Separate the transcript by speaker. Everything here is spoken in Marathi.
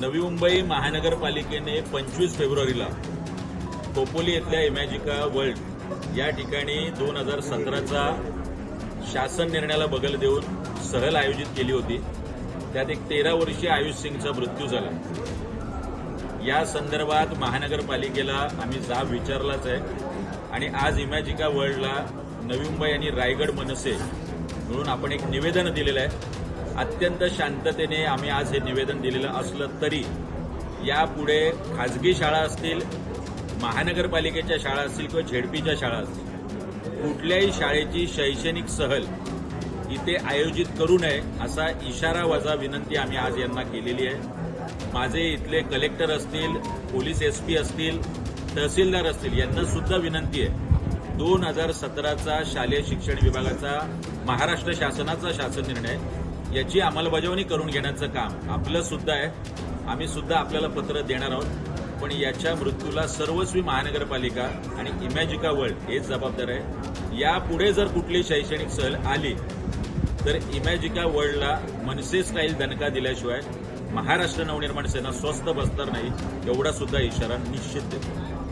Speaker 1: नवी मुंबई महानगरपालिकेने 25 फेब्रुवारीला खोपोली इथल्या इमॅजिका वर्ल्ड या ठिकाणी 2017चा शासन निर्णयाला बगल देऊन सहल आयोजित केली होती। त्यात एक 13 वर्षीय आयुष सिंगचा मृत्यू झाला। या संदर्भात महानगरपालिकेला आम्ही जाब विचारलाच आहे आणि आज इमॅजिका वर्ल्डला नवी मुंबई आणि रायगड मनसे म्हणून आपण एक निवेदन दिलेलं आहे। अत्यंत शांततेने आम्ही आज हे निवेदन दिलेलं असलं तरी यापुढे खाजगी शाळा असतील, महानगरपालिकेच्या शाळा असतील किंवा झेडपीच्या शाळा असतील, कुठल्याही शाळेची शैक्षणिक सहल इथे आयोजित करू नये असा इशारा वजा विनंती आम्ही आज यांना केलेली आहे। माझे इथले कलेक्टर असतील, पोलीस एसपी असतील, तहसीलदार असतील यांना सुद्धा विनंती आहे, 2017चा शालेय शिक्षण विभागाचा महाराष्ट्र शासनाचा शासन निर्णय याची अंमलबजावणी करून घेण्याचं काम आपलं सुद्धा आहे। आम्ही सुद्धा आपल्याला पत्र देणार आहोत, पण याच्या मृत्यूला सर्वस्वी महानगरपालिका आणि इमॅजिका वर्ल्ड हेच जबाबदार आहे। यापुढे जर कुठली शैक्षणिक सहल आली तर इमॅजिका वर्ल्डला मनसे स्टाईल दणका दिल्याशिवाय महाराष्ट्र नवनिर्माण सेना स्वस्थ बसणार नाही, एवढा सुद्धा इशारा निश्चित देतो।